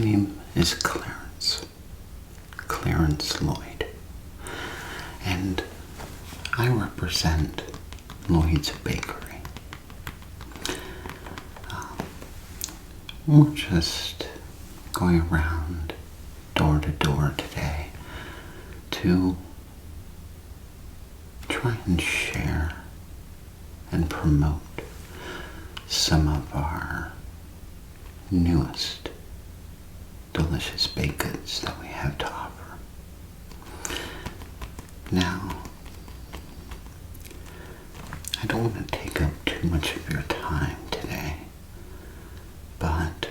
name is Clarence Lloyd, and I represent Lloyd's Bakery. We're just going around door to door today to try and share and promote some of our newest delicious baked goods that we have to offer. Now, I don't want to take up too much of your time today, but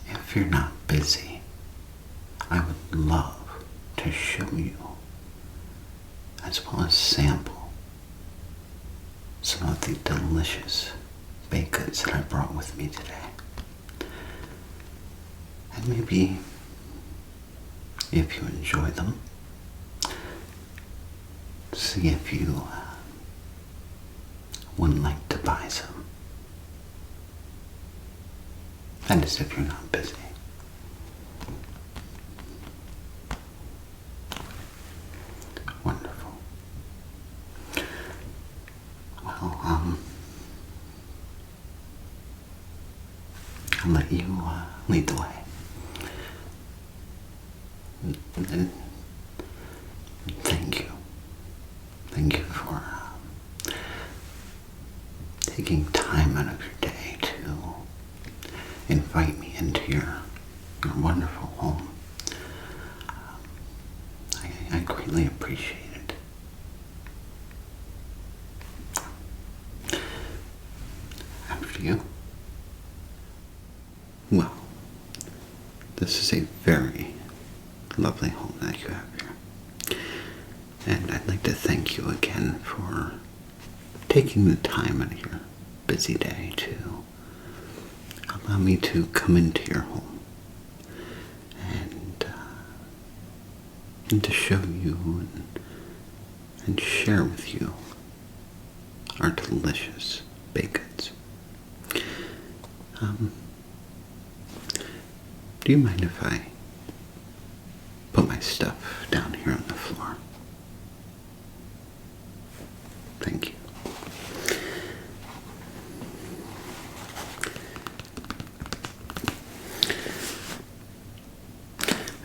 if you're not busy, I would love to show you, as well as sample, some of the delicious baked goods that I brought with me today. And maybe, if you enjoy them, see if you would like to buy some. That is if you're not busy. Wonderful. Well, I'll let you lead the way. And thank you. Thank you for taking time out of your day to invite me into your wonderful home. I greatly appreciate it. After you. Well, this is a very lovely home that you have here. And I'd like to thank you again for taking the time out of your busy day to allow me to come into your home and to show you and share with you our delicious baked goods. Do you mind if I put my stuff down here on the floor? Thank you.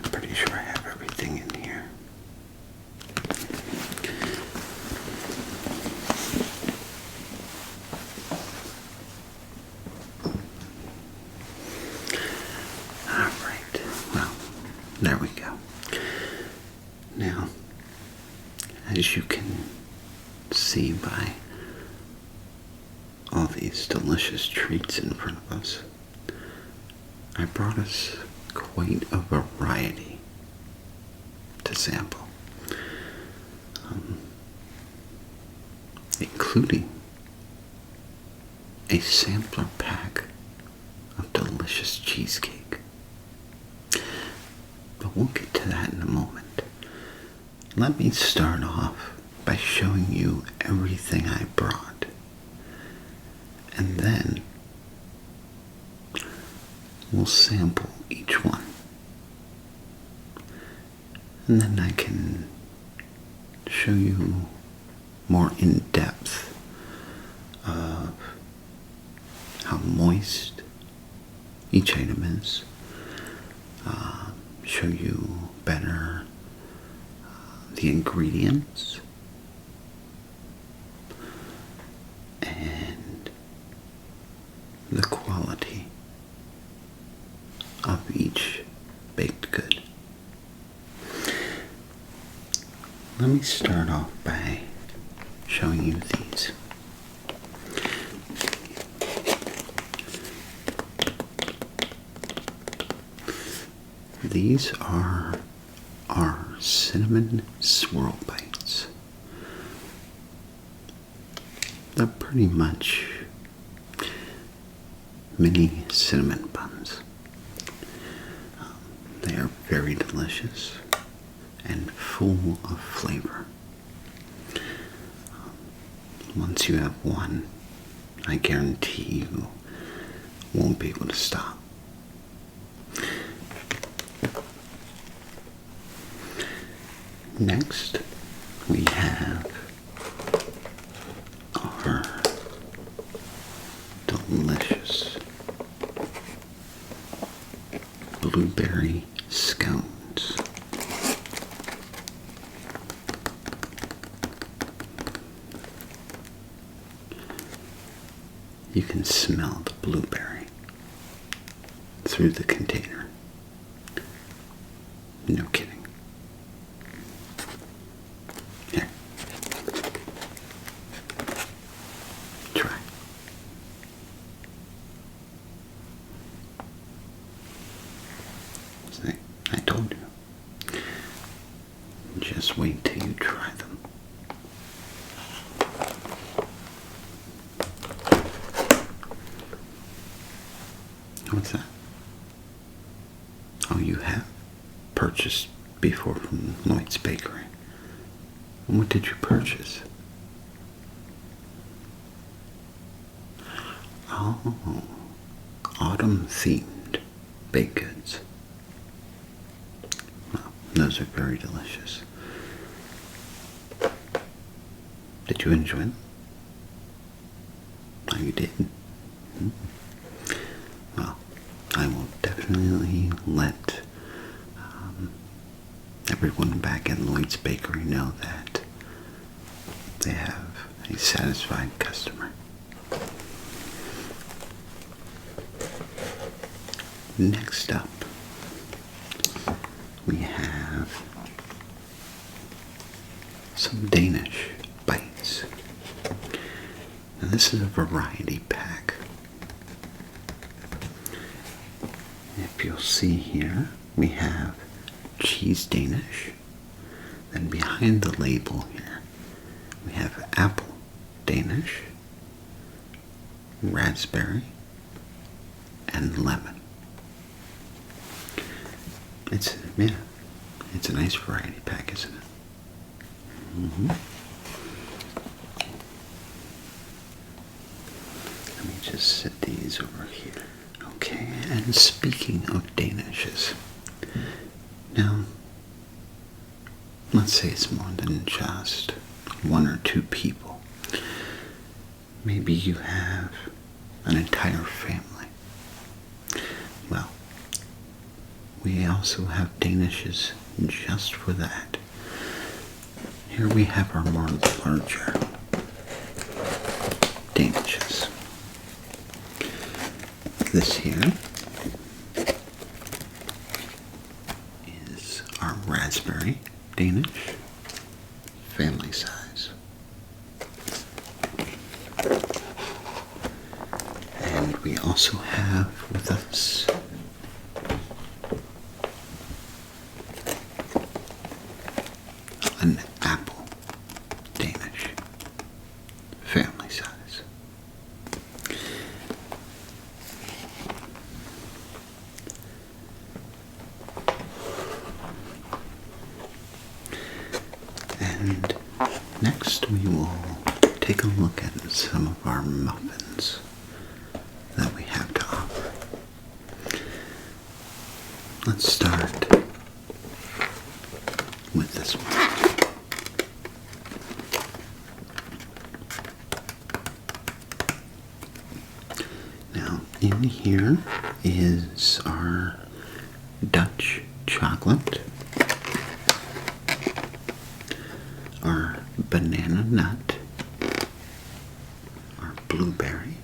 I'm pretty sure I have everything in here. Alright, well, there we go. Now, as you can see by all these delicious treats in front of us, I brought us quite a variety to sample, including a sampler pack of delicious cheesecake. But we'll get to that in a moment. Let me start off by showing you everything I brought. And then we'll sample each one. And then I can show you more in depth of how moist each item is. Show you better the ingredients and the quality of each baked good. Let me start off by showing you these. These are our cinnamon swirl bites. They're pretty much mini cinnamon buns. They are very delicious and full of flavor. Once you have one, I guarantee you won't be able to stop. Next, we have our delicious blueberry scones. You can smell the blueberry through the container. No kidding. Here. Try. See, I told you. Just wait till you try them. What's that? Oh, you have purchased before from Lloyd's Bakery. And what did you purchase? Oh, autumn-themed baked goods. Well, those are very delicious. Did you enjoy them? Oh, you did? Well, I will definitely let everyone back at Lloyd's Bakery know that they have a satisfied customer. Next up, we have some Danish bites. Now this is a variety pack. If you'll see here, we have cheese Danish. Then behind the label here, we have apple Danish, raspberry, and lemon. It's a nice variety pack, isn't it? Let me just set these over here. Okay, and speaking of danishes, now, let's say it's more than just one or two people. Maybe you have an entire family. Well, we also have danishes just for that. Here we have our more larger danishes. This here is our raspberry Danish, family size. And we also have with us an apple Danish, family size. And next we will take a look at some of our muffins that we have to offer. Let's start with this one. Now, in here is our Dutch chocolate, our banana nut, our blueberry,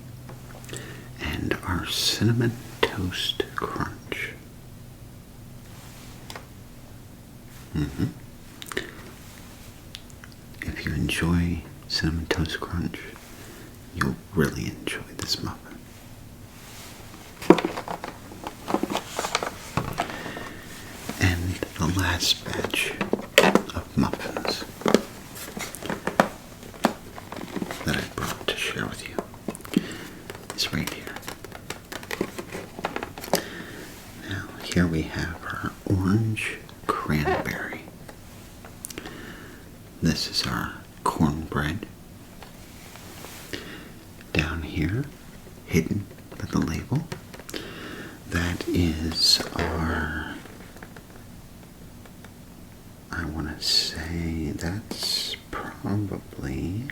and our cinnamon toast crunch. If you enjoy cinnamon toast crunch, you'll really enjoy this muffin. And the last batch of muffins that I brought to share with you is right here. Now, here we have our orange cranberry. This is our cornbread. Down here, hidden by the label, that is our, I want to say that's probably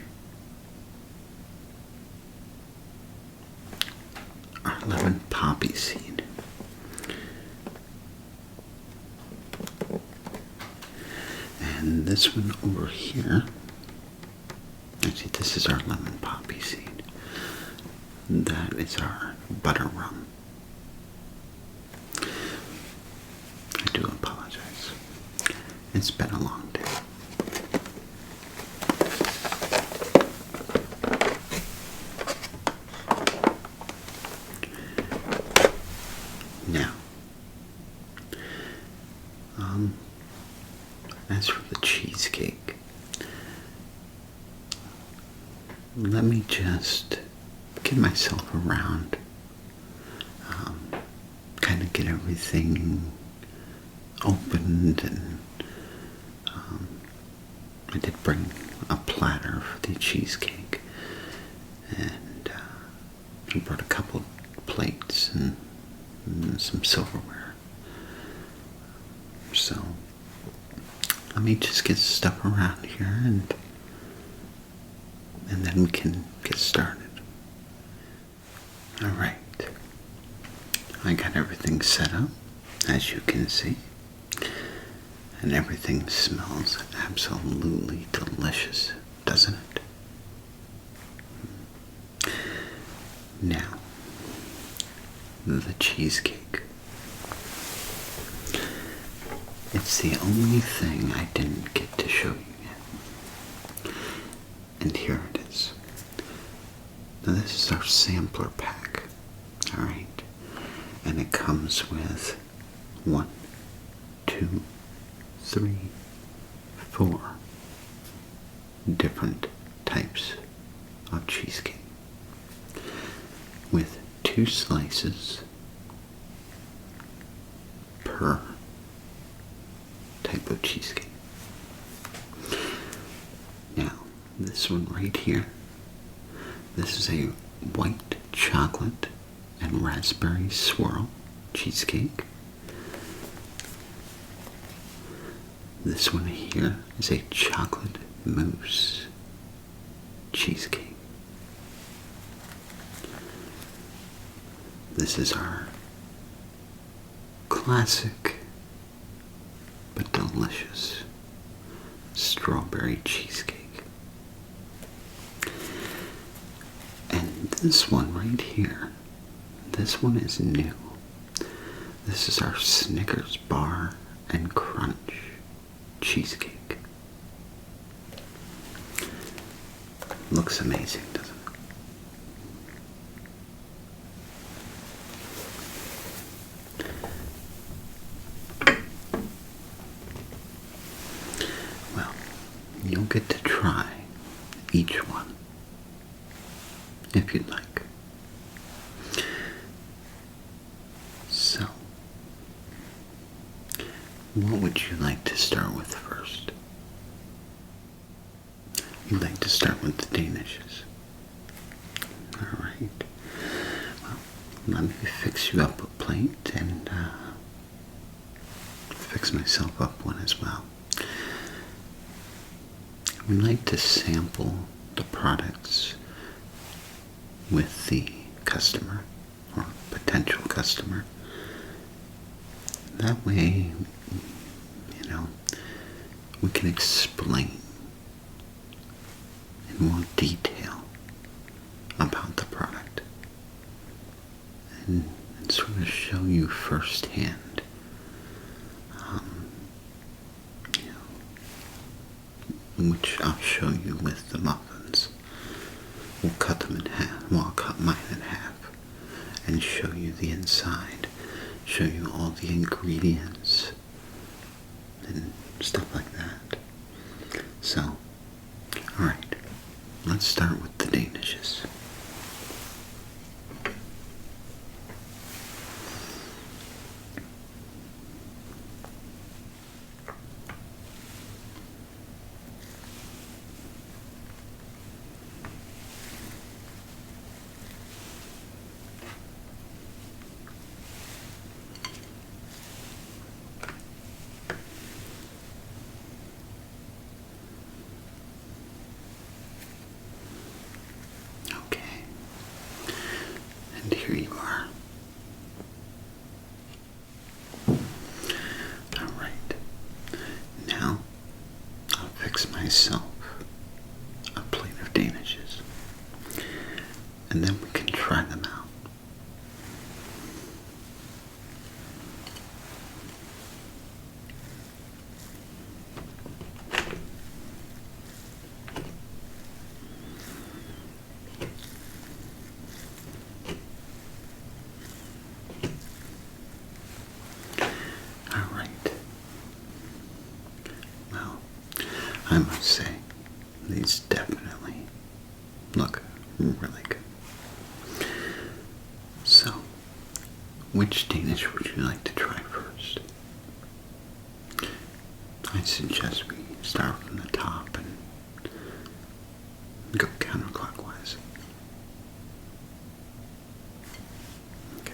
our lemon poppy seed. And this one over here, actually this is our lemon poppy seed. That is our butter rum. I do apologize. It's been a long day. Now, as for the cheesecake, let me just get myself around, kind of get everything opened, and I did bring a platter for the cheesecake, and I brought a couple plates and some silverware. So let me just get stuff around here, and then we can get started. Alright, I got everything set up, as you can see, and everything smells absolutely delicious, doesn't it? Now, the cheesecake. It's the only thing I didn't get to show you yet. And here it is. Now this is our sampler pack. Alright. And it comes with 1, 2, 3, 4 different types of cheesecake. With 2 slices per type of cheesecake. Now, this one right here, this is a white chocolate and raspberry swirl cheesecake. This one here is a chocolate mousse cheesecake. This is our classic but delicious strawberry cheesecake. And this one right here, this one is new. This is our Snickers bar and crunch cheesecake. Looks amazing, doesn't it? Well, you'll get to try each one if you'd like. So, what would you like to start with first? You'd like to start with the danishes. Alright. Well, let me fix you up a plate and fix myself up one as well. We like to sample the products with the customer or potential customer. That way, we can explain in more detail about the product and sort of show you firsthand, which I'll show you with the muffins. We'll cut them in half. Well, I'll cut mine in half and show you the inside, show you all the ingredients and stuff like that. So, alright, let's start with the danishes. here you are. Alright. Now, I'll fix myself a plate of danishes. And then we can try them out. I must say, these definitely look really good. So, which Danish would you like to try first? I suggest we start from the top and go counterclockwise. Okay.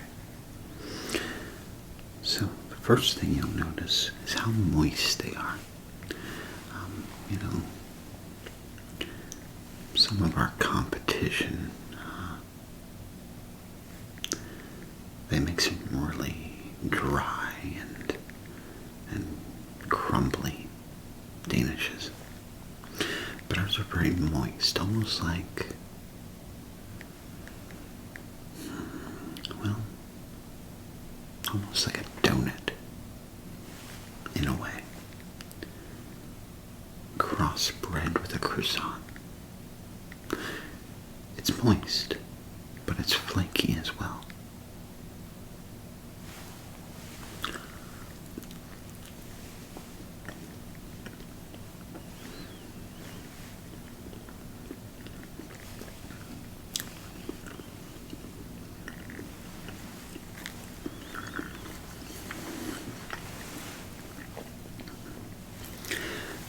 So, the first thing you'll notice is how moist they are. You know, some of our competition, they make some really dry and crumbly danishes. But ours are very moist, almost like, well, almost like a donut, in a way. Cross-bread with a croissant. It's moist, but it's flaky as well.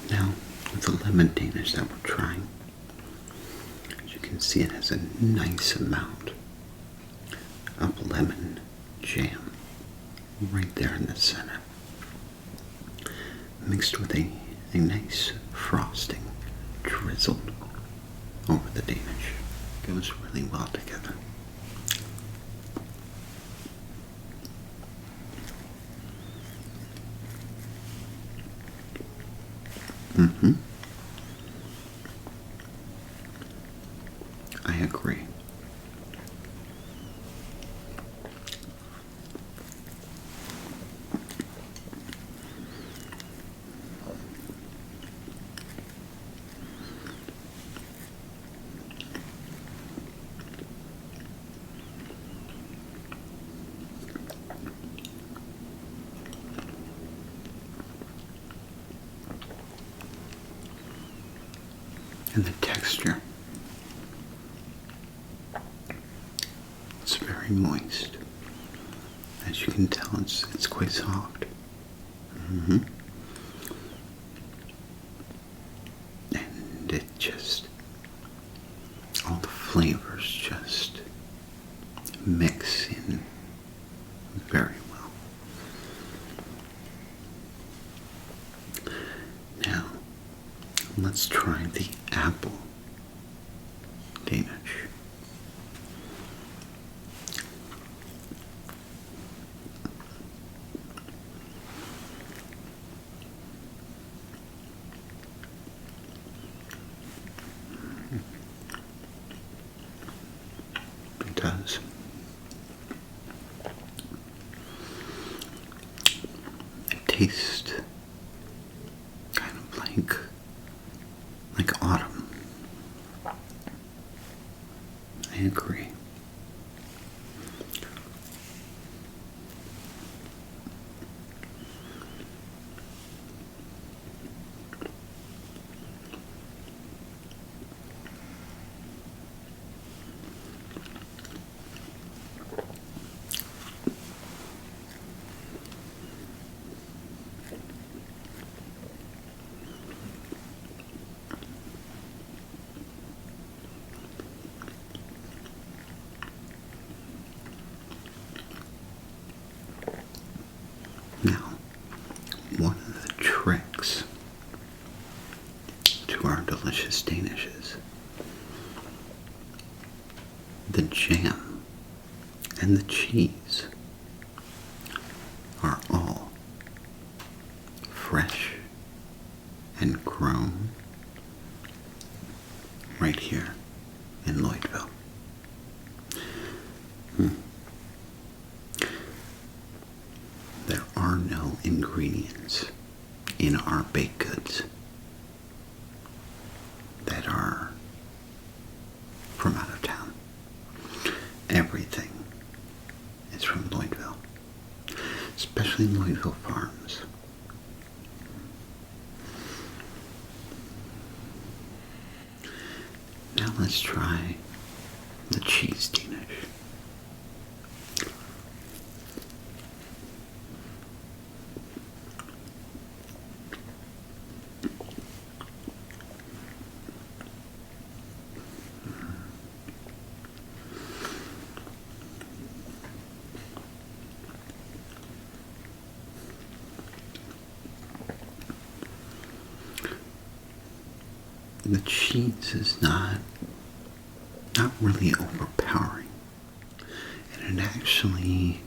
Now, the lemon Danish that we're trying, as you can see, it has a nice amount of lemon jam right there in the center, mixed with a nice frosting drizzled over the Danish. Goes really well together. I agree. And the texture, it's very moist. As you can tell, it's quite soft. And it just, all the flavors just mix in very well. Now, let's try the apple Danish. It does. It tastes kind of like autumn. I agree. Now, one of the tricks to our delicious Danishes, the jam and the cheese are all fresh and grown right here in Lloydville. There are no ingredients in our baked goods that are from out of town. Everything is from Lloydville, especially Lloydville Farms. Now let's try the cheese Danish. The cheese is not really overpowering, and it actually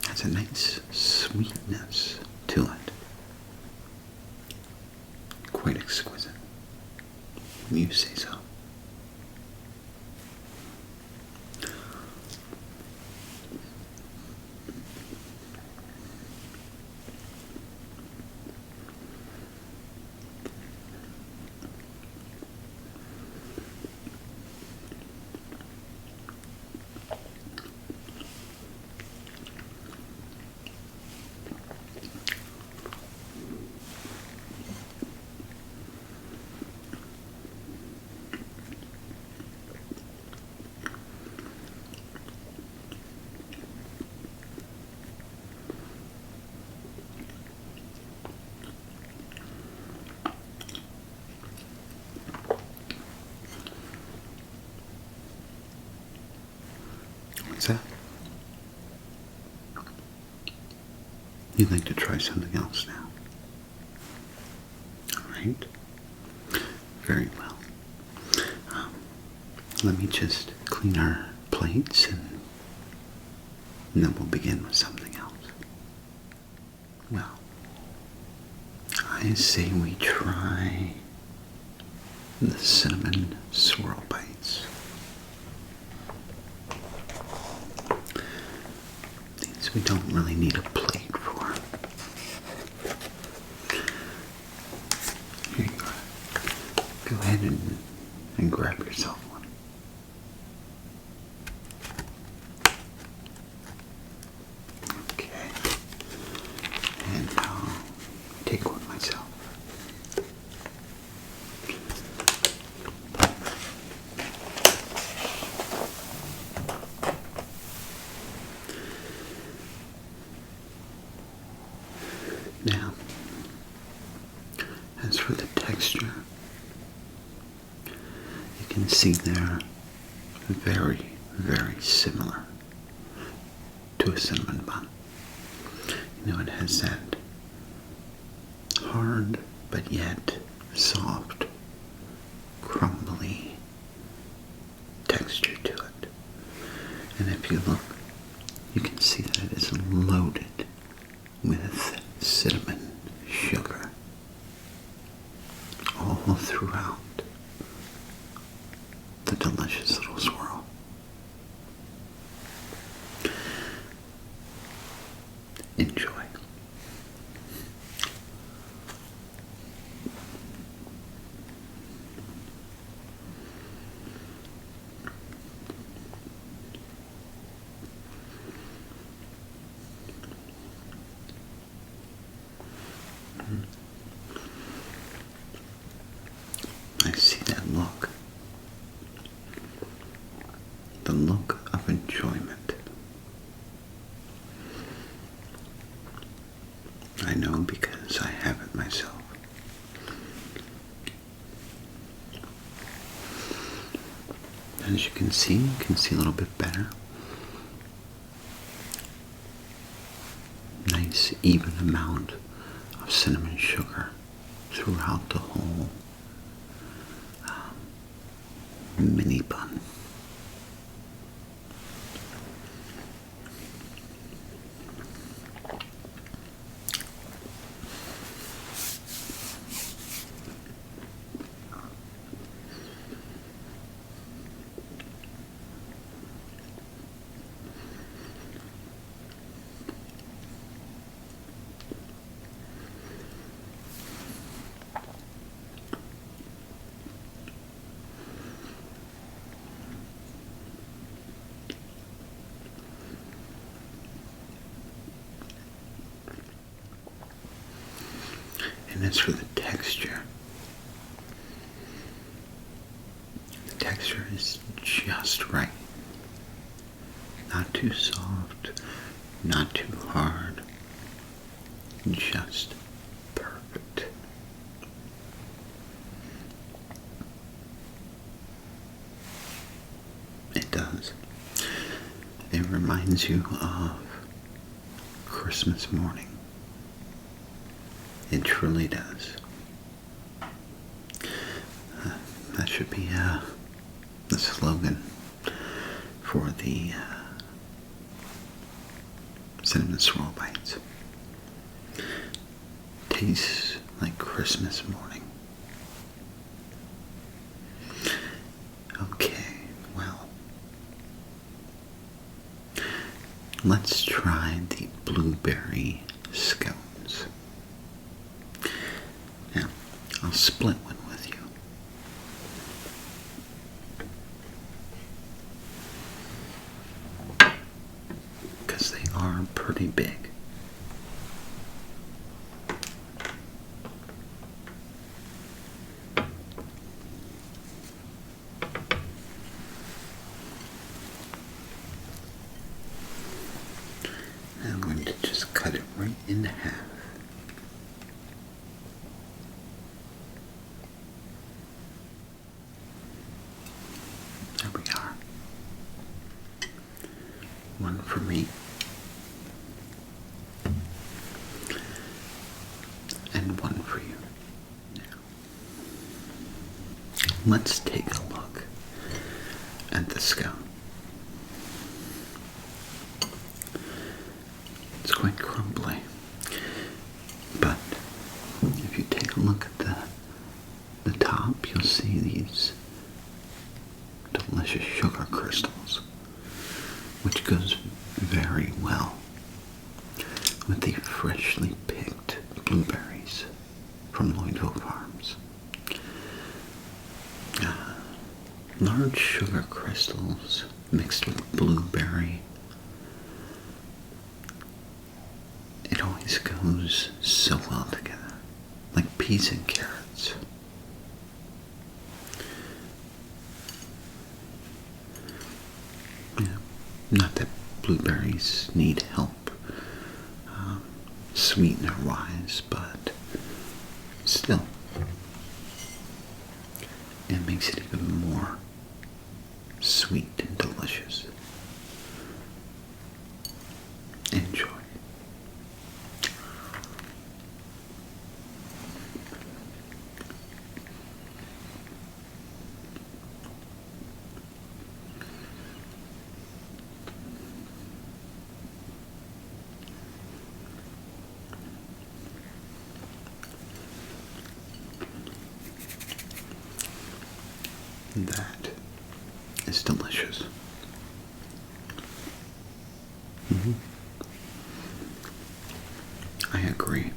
has a nice sweetness to it. Quite exquisite. You say so. What's that? You'd like to try something else now? Alright. Very well. Let me just clean our plates and then we'll begin with something else. Well, I say we try the cinnamon swirl bites. These we don't really need a plate for. Here you are. Go ahead and grab yourself one. Okay. And I'll take one myself. Now, as for the texture, you can see they're very, very similar to a cinnamon bun. You know, it has that hard but yet soft, crumbly texture to it. And if you look, you can see that it is loaded with cinnamon sugar all throughout the delicious little swirl. Enjoy. I see that look. The look of enjoyment. I know because I have it myself. As you can see a little bit better. Nice even amount of cinnamon sugar throughout the whole mini bun. as for the texture is just right. Not too soft, not too hard, just perfect. It does. It reminds you of Christmas morning. It truly does. That should be the slogan for the cinnamon swirl bites. Tastes like Christmas morning. Okay, well, let's try the blueberry scones. Now, I'll split one with you. Because they are pretty big. I'm going to just cut it right in half. There we are. One for me. And one for you. Now, let's take a look at the scone. It's quite crumbly, but if you take a look at the top, you'll see these delicious sugar crystals, which goes very well with the freshly picked blueberries from Lloydville Farms. Large sugar crystals mixed with blueberry. It always goes so well together, like peas and carrots. Yeah, not that blueberries need help sweetener-wise, but still, it makes it even more sweet and delicious. Enjoy. That is delicious. I agree.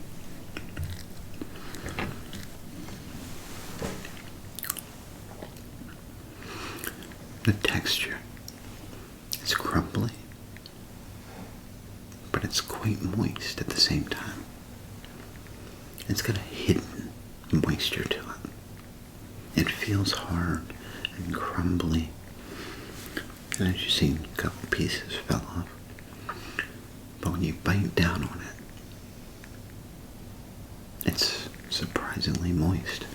The texture is crumbly, but it's quite moist at the same time. It's got a hidden moisture to it. It feels hard and crumbly, and as you see, a couple pieces fell off. But when you bite down on it, it's surprisingly moist.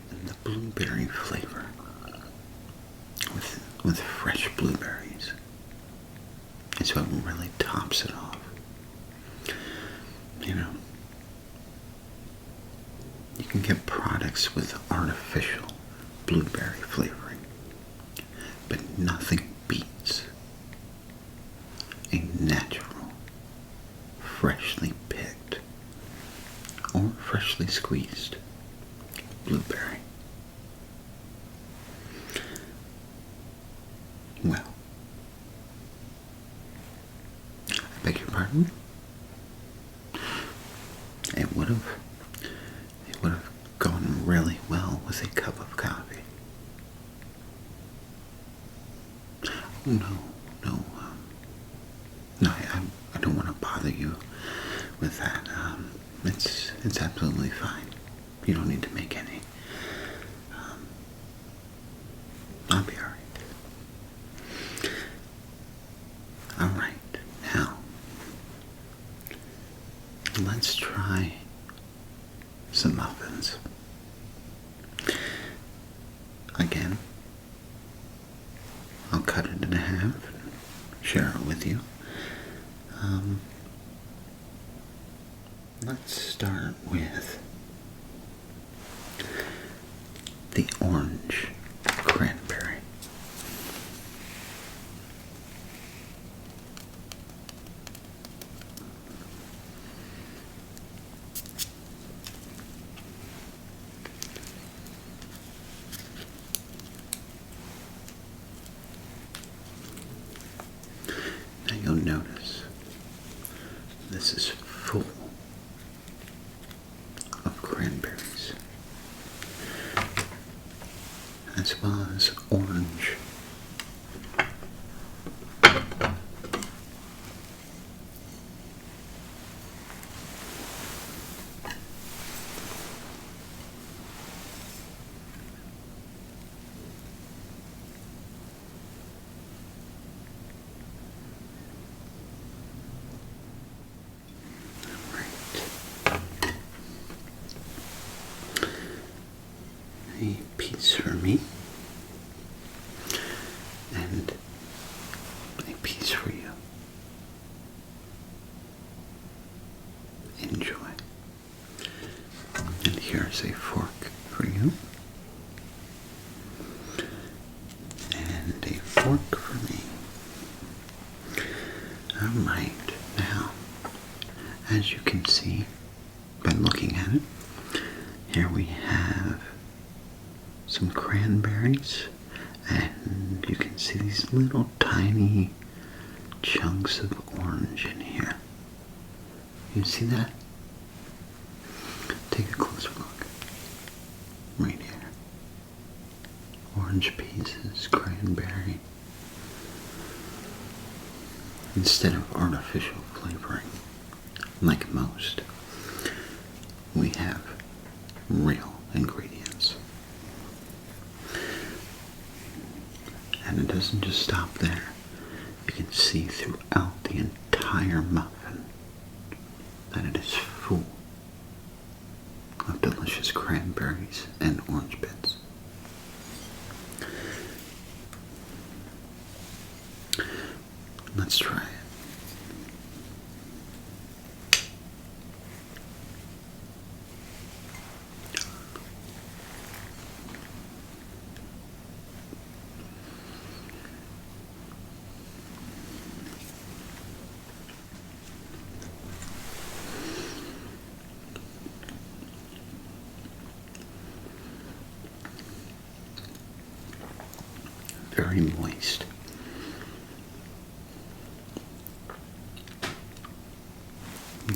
And the blueberry flavor with fresh blueberries is what really tops it off. You know, you can get products with artificial blueberry flavoring, but nothing beats a natural, freshly picked or freshly squeezed blueberry. Well, I beg your pardon? It would have gone really well with a cup of coffee. No, I don't want to bother you with that. It's absolutely fine. You don't need to make any. I'll be alright. Alright, now, let's try some muffins. Again, I'll cut it in half and share it with you. Let's start with the orange cranberry. Now you'll notice this is full of cranberries, as well as orange. A piece for me and a piece for you. Enjoy. And here's a fork for you and a fork for me. Alright, now as you can see by looking at it, here we have some cranberries, and you can see these little tiny chunks of orange in here. You see that? Take a closer look. Right here. Orange pieces, cranberry. Instead of artificial flavoring, like most, we have real ingredients. And it doesn't just stop there. You can see throughout the entire muffin that it is full of delicious cranberries and orange bits. Let's try it. Very moist.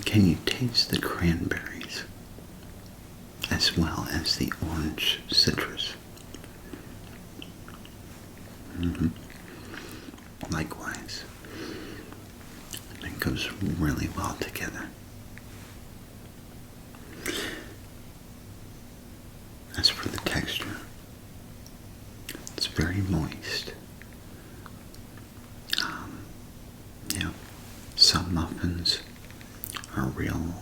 Can you taste the cranberries as well as the orange citrus? Likewise. It goes really well together. As for the texture, it's very moist. Some muffins are real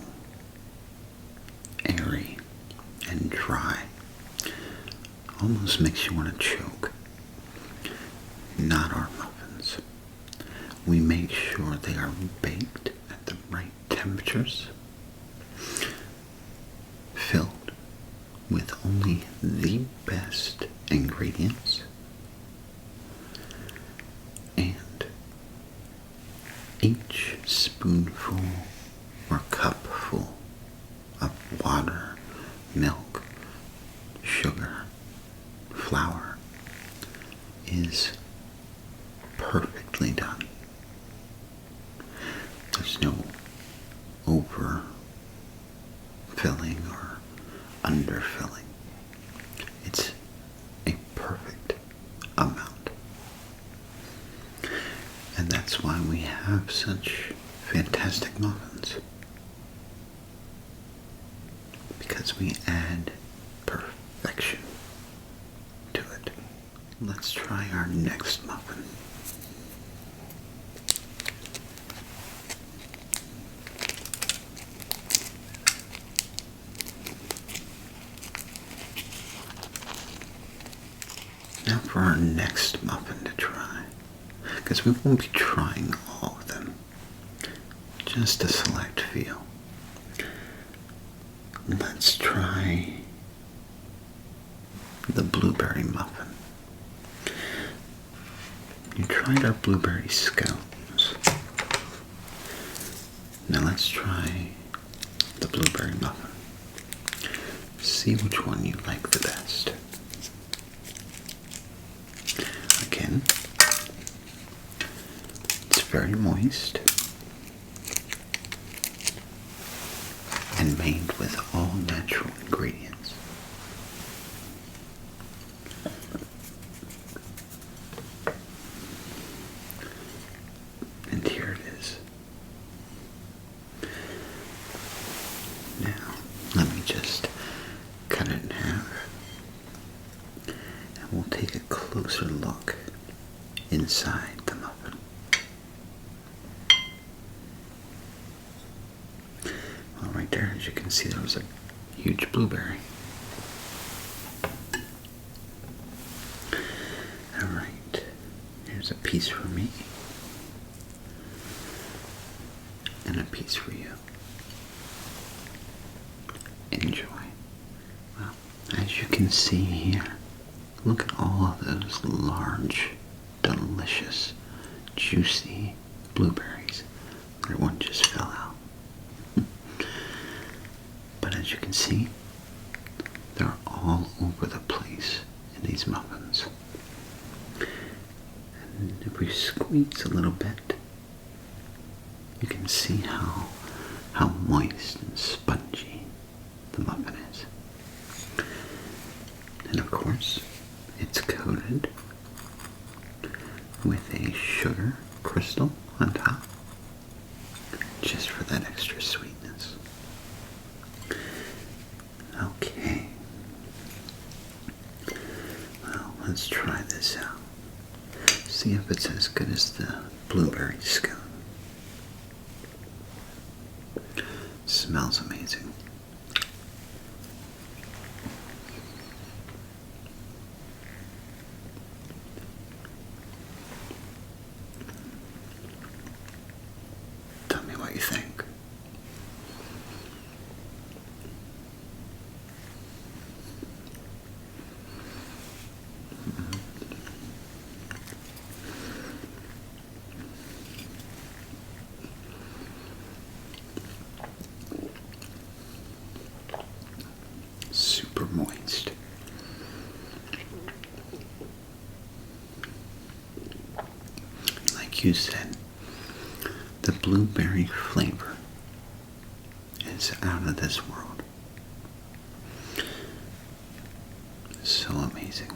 airy and dry. Almost makes you want to choke. Not our muffins. We make sure they are baked at the right temperatures, filled with only the best ingredients, and each spoonful or cupful of water, milk, sugar, flour is perfectly done. There's no overfilling or underfilling. It's a perfect amount. And that's why we have such fantastic muffins. Because because we add perfection to it. Let's try our next muffin. Now for our next muffin to try, because we won't be trying all of them, just a select few. Let's try the blueberry muffin. You tried our blueberry scones. Now let's try the blueberry muffin. See which one you like the best. Again, it's very moist and made with all natural ingredients. And here it is. Now, let me just cut it in half, and we'll take a closer look inside the muffin. Well, right there, as you can see, there was a huge blueberry. Alright, here's a piece for me, and a piece for you. Enjoy. Well, as you can see here, look at all of those large, delicious, juicy blueberries. That one just fell out. But as you can see, they're all over the place in these muffins. And if we squeeze a little bit, you can see how moist and spongy the muffin is. And of course, it's coated with a sugar crystal on top, just for that extra sweetness. Okay. Well, let's try this out. See if it's as good as the blueberry scone. Smells amazing. Tell me what you think. Super moist. Like you said, the blueberry flavor is out of this world. So amazing.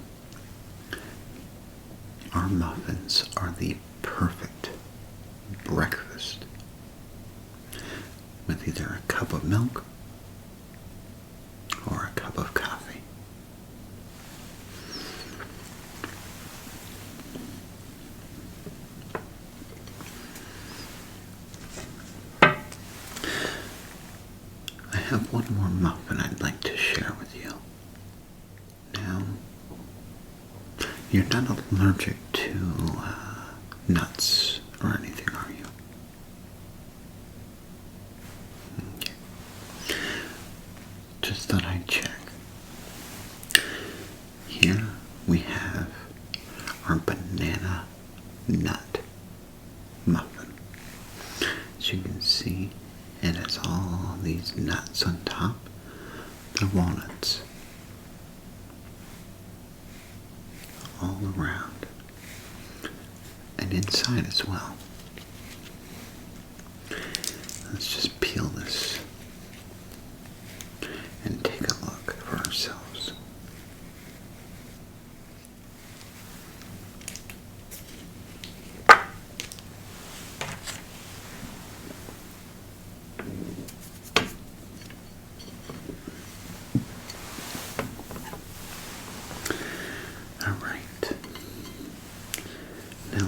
Our muffins are the perfect breakfast with either a cup of milk or a cup of coffee. I have one more muffin I'd like to share with you. Now, you're not allergic to nuts or anything, are you? Okay. Just thought I'd check. Here we have our banana nut muffin. As you can see, it has all these nuts on top. They're walnuts. All around. And inside as well. Let's just peel this and take a look for ourselves.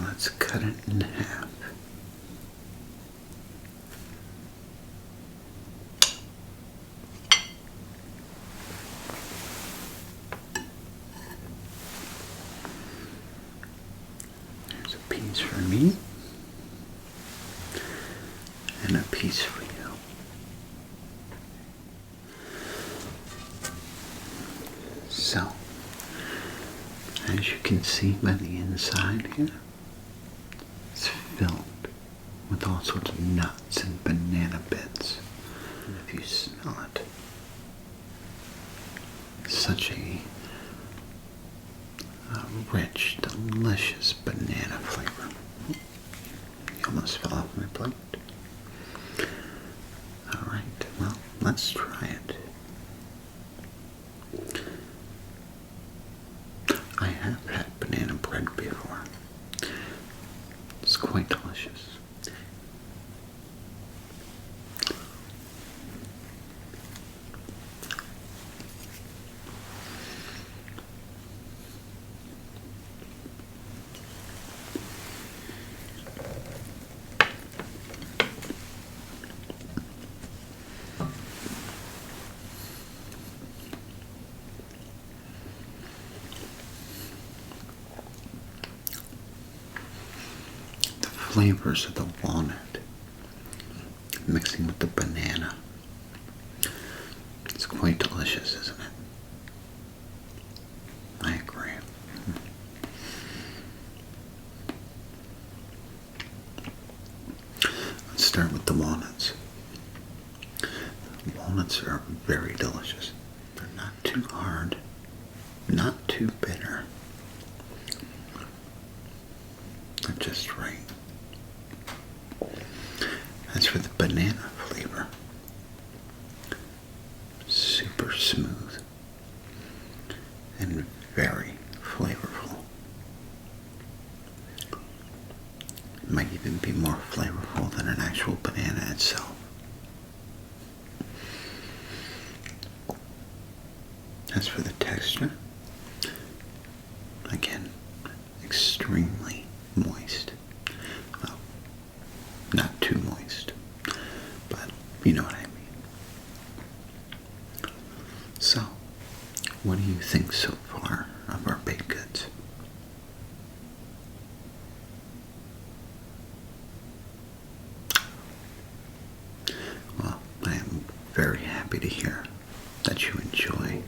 let's cut it in half. There's a piece for me and a piece for you. So, as you can see by the inside here, it's filled with all sorts of nuts and banana bits. And if you smell it, it's such a rich, delicious banana flavor. You almost fell off my plate. Alright, well, let's try it. I have had banana bread before. It's quite delicious. Flavors of the walnut mixing with the banana. It's quite delicious, isn't it? I agree. Let's start with the walnuts. The walnuts are very delicious. They're not too hard, not too bitter. They're just right. As for the banana flavor, super smooth and very flavorful. It might even be more flavorful than an actual banana itself. As for the texture, again, extremely moist. Well, not too moist, but you know what I mean. So, what do you think so far of our baked goods? Well, I am very happy to hear that you enjoy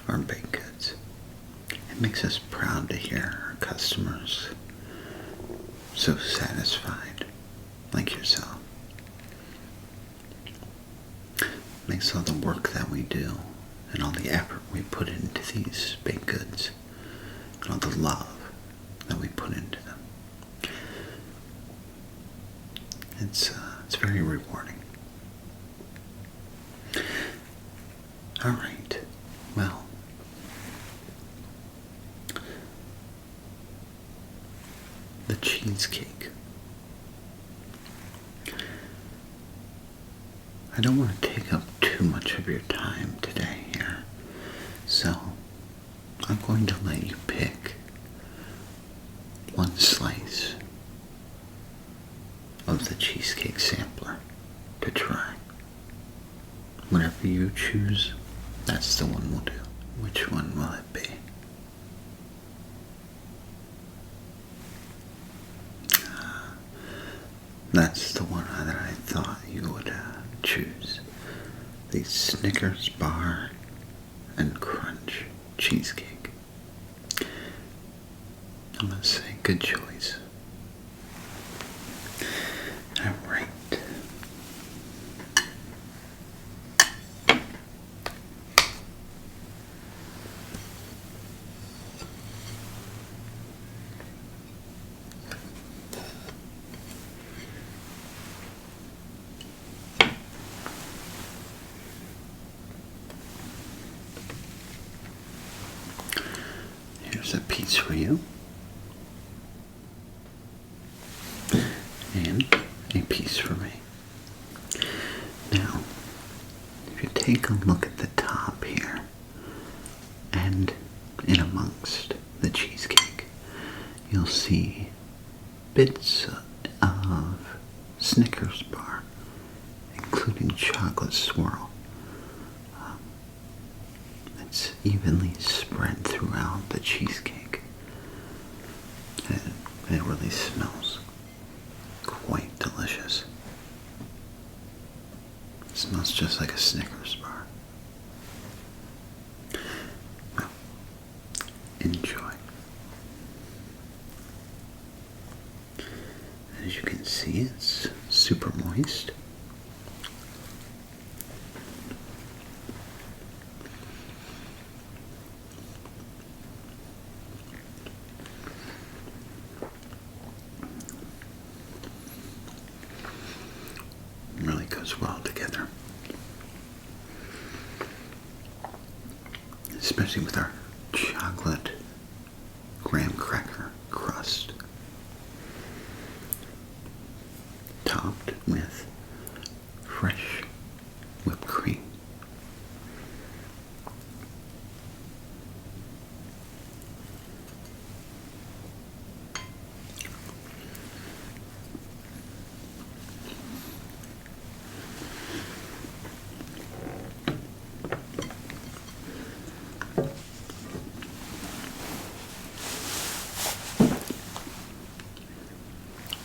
our baked goods. It makes us proud to hear our customers so satisfied like yourself. Makes all the work that we do and all the effort we put into these baked goods and all the love that we put into them. It's very rewarding. All right. Well, the cheesecake. I don't want to take up too much of your time today here, so I'm going to let you pick one slice of the cheesecake sampler to try. Whatever you choose, that's the one we'll do. Which one will it be? That's the one that I thought you would choose. The Snickers Bar and Crunch Cheesecake. I'm gonna say good choice. Alright. Here's a piece for you. And a piece for me. Now, if you take a look at the top here, and in amongst the cheesecake, you'll see bits of Snickers bar, including chocolate swirl. It's evenly spread throughout the cheesecake. It really smells quite delicious. It smells just like a Snickers bar. Well, enjoy. As you can see, it's super moist. Really goes well together, especially with our chocolate graham cracker crust, topped with fresh whipped cream.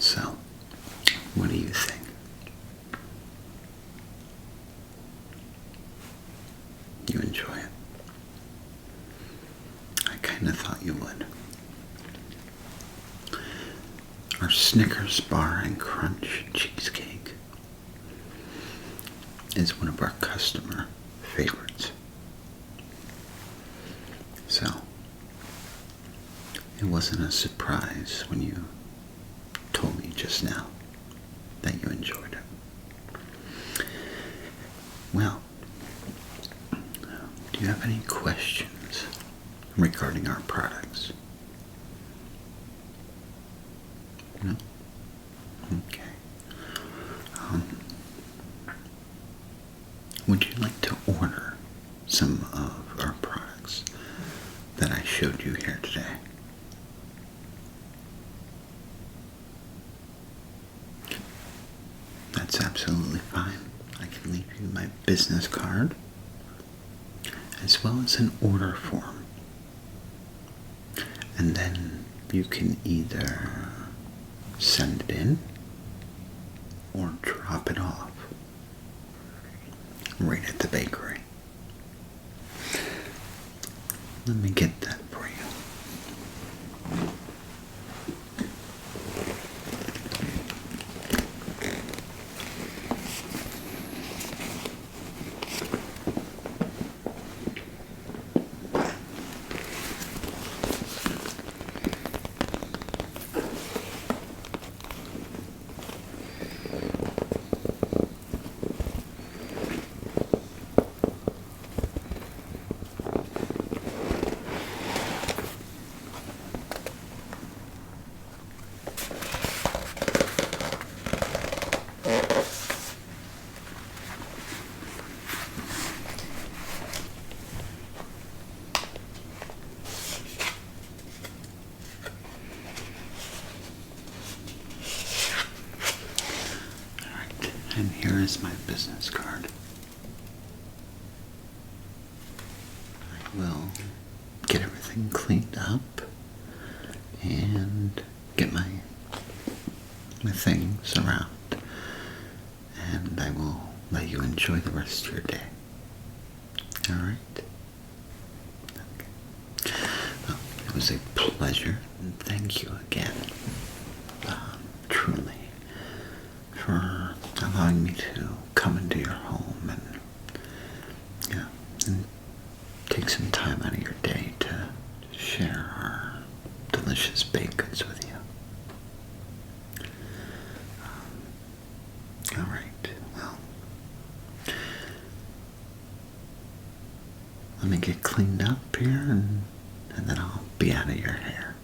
So, what do you think? You enjoy it? I kind of thought you would. Our Snickers bar and crunch cheesecake is one of our customer favorites. So, it wasn't a surprise when you told me just now that you enjoyed it. Well, do you have any questions regarding our products? No? Okay. Would you like to order some of our products that I showed you here today? That's absolutely fine. I can leave you my business card as well as an order form. And then you can either send it in or drop it off right at the bakery. Let me get that for you. And here is my business card. I will get everything cleaned up and get my things around, and I will let you enjoy the rest of your day. Alright? Okay. Well, it was a pleasure, and thank you again, truly, for allowing me to come into your home and take some time out of your day to share our delicious baked goods with you. Alright, well, let me get cleaned up here and then I'll be out of your hair.